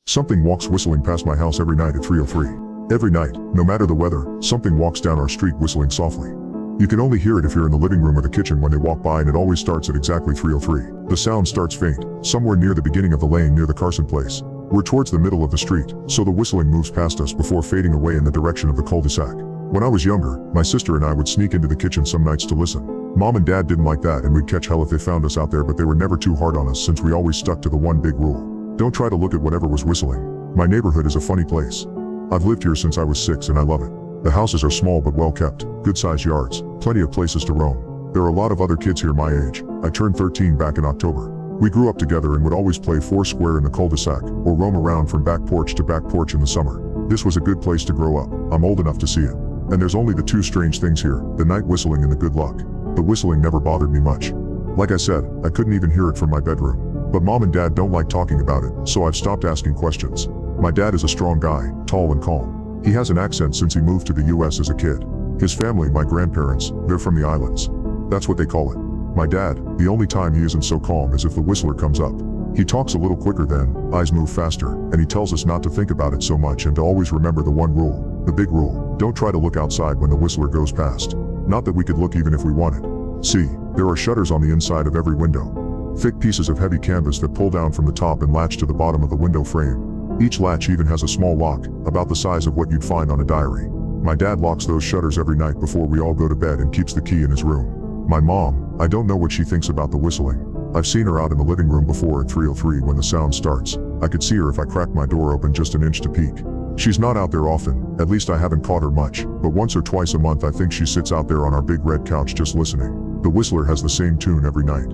Something walks whistling past my house every night at 3:03. Every night, no matter the weather, something walks down our street whistling softly. You can only hear it if you're in the living room or the kitchen when they walk by, and it always starts at exactly 3:03. The sound starts faint, somewhere near the beginning of the lane near the Carson place. We're towards the middle of the street, so the whistling moves past us before fading away in the direction of the cul-de-sac. When I was younger, my sister and I would sneak into the kitchen some nights to listen. Mom and Dad didn't like that, and we'd catch hell if they found us out there, but they were never too hard on us since we always stuck to the one big rule. Don't try to look at whatever was whistling. My neighborhood is a funny place. I've lived here since I was 6 and I love it. The houses are small but well kept, good-sized yards, plenty of places to roam. There are a lot of other kids here my age. I turned 13 back in October. We grew up together and would always play foursquare in the cul-de-sac, or roam around from back porch to back porch in the summer. This was a good place to grow up. I'm old enough to see it. And there's only the two strange things here, the night whistling and the good luck. The whistling never bothered me much. Like I said, I couldn't even hear it from my bedroom. But Mom and Dad don't like talking about it, so I've stopped asking questions. My dad is a strong guy, tall and calm. He has an accent since he moved to the US as a kid. His family, my grandparents, they're from the islands. That's what they call it. My dad, the only time he isn't so calm is if the whistler comes up. He talks a little quicker then, eyes move faster, and he tells us not to think about it so much and to always remember the one rule, the big rule. Don't try to look outside when the whistler goes past. Not that we could look even if we wanted. See, there are shutters on the inside of every window. Thick pieces of heavy canvas that pull down from the top and latch to the bottom of the window frame. Each latch even has a small lock, about the size of what you'd find on a diary. My dad locks those shutters every night before we all go to bed and keeps the key in his room. My mom, I don't know what she thinks about the whistling. I've seen her out in the living room before at 3:03 when the sound starts. I could see her if I cracked my door open just an inch to peek. She's not out there often, at least I haven't caught her much, but once or twice a month I think she sits out there on our big red couch just listening. The whistler has the same tune every night.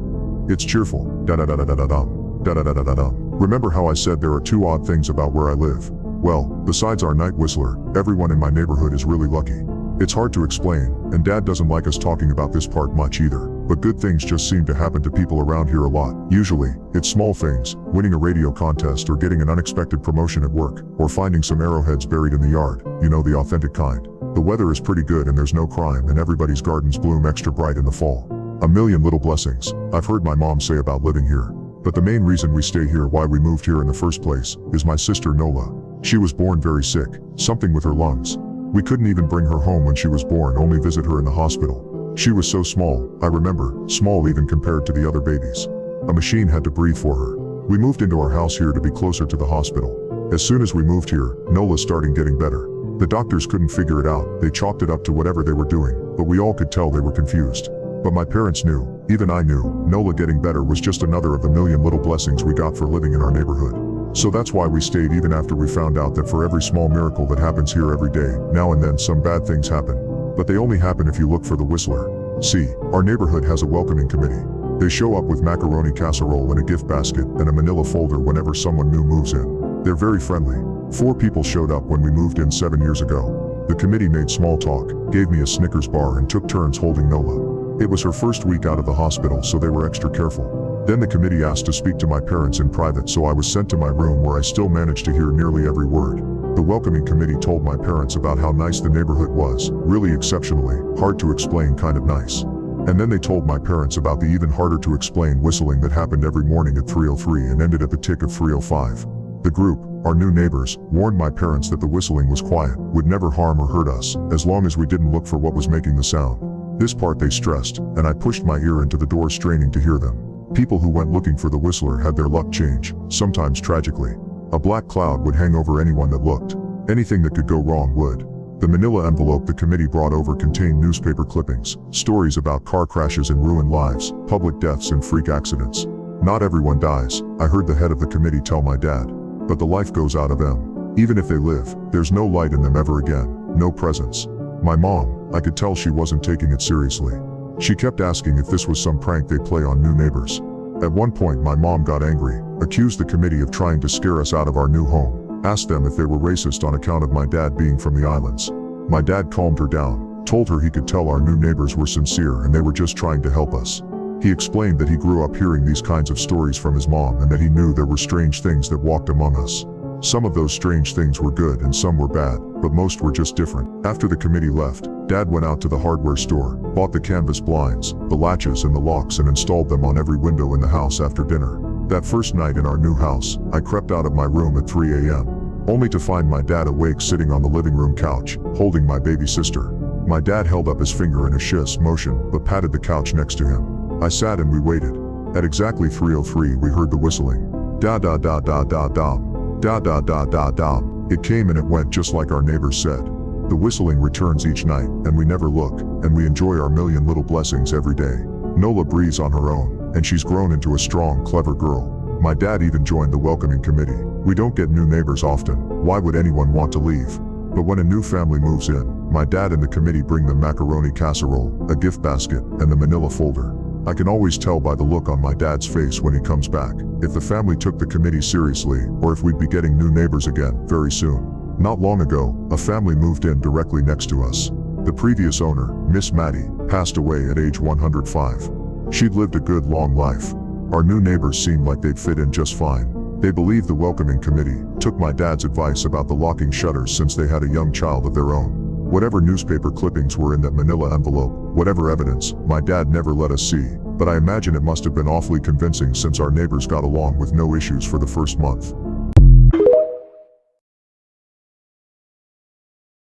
It's cheerful, da-da-da-da-da-da-dum, da-da-da-da-da-dum. Remember how I said there are two odd things about where I live? Well, besides our night whistler, everyone in my neighborhood is really lucky. It's hard to explain, and Dad doesn't like us talking about this part much either, but good things just seem to happen to people around here a lot. Usually, it's small things, winning a radio contest or getting an unexpected promotion at work, or finding some arrowheads buried in the yard, you know, the authentic kind. The weather is pretty good and there's no crime, and everybody's gardens bloom extra bright in the fall. A million little blessings, I've heard my mom say about living here. But the main reason we stay here, why we moved here in the first place, is my sister Nola. She was born very sick, something with her lungs. We couldn't even bring her home when she was born, only visit her in the hospital. She was so small, I remember, small even compared to the other babies. A machine had to breathe for her. We moved into our house here to be closer to the hospital. As soon as we moved here, Nola started getting better. The doctors couldn't figure it out, they chalked it up to whatever they were doing, but we all could tell they were confused. But my parents knew, even I knew, Nola getting better was just another of the million little blessings we got for living in our neighborhood. So that's why we stayed even after we found out that for every small miracle that happens here every day, now and then some bad things happen. But they only happen if you look for the whistler. See, our neighborhood has a welcoming committee. They show up with macaroni casserole and a gift basket and a manila folder whenever someone new moves in. They're very friendly. 4 people showed up when we moved in 7 years ago. The committee made small talk, gave me a Snickers bar and took turns holding Nola. It was her first week out of the hospital, so they were extra careful. Then the committee asked to speak to my parents in private, so I was sent to my room where I still managed to hear nearly every word. The welcoming committee told my parents about how nice the neighborhood was, really exceptionally, hard to explain kind of nice. And then they told my parents about the even harder to explain whistling that happened every morning at 3:03 and ended at the tick of 3:05. The group, our new neighbors, warned my parents that the whistling was quiet, would never harm or hurt us, as long as we didn't look for what was making the sound. This part they stressed, and I pushed my ear into the door straining to hear them. People who went looking for the whistler had their luck change, sometimes tragically. A black cloud would hang over anyone that looked. Anything that could go wrong would. The manila envelope the committee brought over contained newspaper clippings, stories about car crashes and ruined lives, public deaths and freak accidents. Not everyone dies, I heard the head of the committee tell my dad. But the life goes out of them. Even if they live, there's no light in them ever again, no presence. My mom, I could tell she wasn't taking it seriously. She kept asking if this was some prank they play on new neighbors. At one point my mom got angry, accused the committee of trying to scare us out of our new home, asked them if they were racist on account of my dad being from the islands. My dad calmed her down, told her he could tell our new neighbors were sincere and they were just trying to help us. He explained that he grew up hearing these kinds of stories from his mom and that he knew there were strange things that walked among us. Some of those strange things were good and some were bad, but most were just different. After the committee left, Dad went out to the hardware store, bought the canvas blinds, the latches and the locks and installed them on every window in the house after dinner. That first night in our new house, I crept out of my room at 3 a.m., only to find my dad awake sitting on the living room couch, holding my baby sister. My dad held up his finger in a shiz motion, but patted the couch next to him. I sat and we waited. At exactly 3:03 we heard the whistling. Da da da da da da. Da da da da da. It came and it went just like our neighbors said. The whistling returns each night, and we never look, and we enjoy our million little blessings every day. Nola breathes on her own, and she's grown into a strong, clever girl. My dad even joined the welcoming committee. We don't get new neighbors often. Why would anyone want to leave? But when a new family moves in, my dad and the committee bring them macaroni casserole, a gift basket, and the manila folder. I can always tell by the look on my dad's face when he comes back, if the family took the committee seriously, or if we'd be getting new neighbors again, very soon. Not long ago, a family moved in directly next to us. The previous owner, Miss Maddie, passed away at age 105. She'd lived a good long life. Our new neighbors seemed like they'd fit in just fine. They believed the welcoming committee, took my dad's advice about the locking shutters since they had a young child of their own. Whatever newspaper clippings were in that manila envelope, whatever evidence, my dad never let us see, but I imagine it must have been awfully convincing since our neighbors got along with no issues for the first month.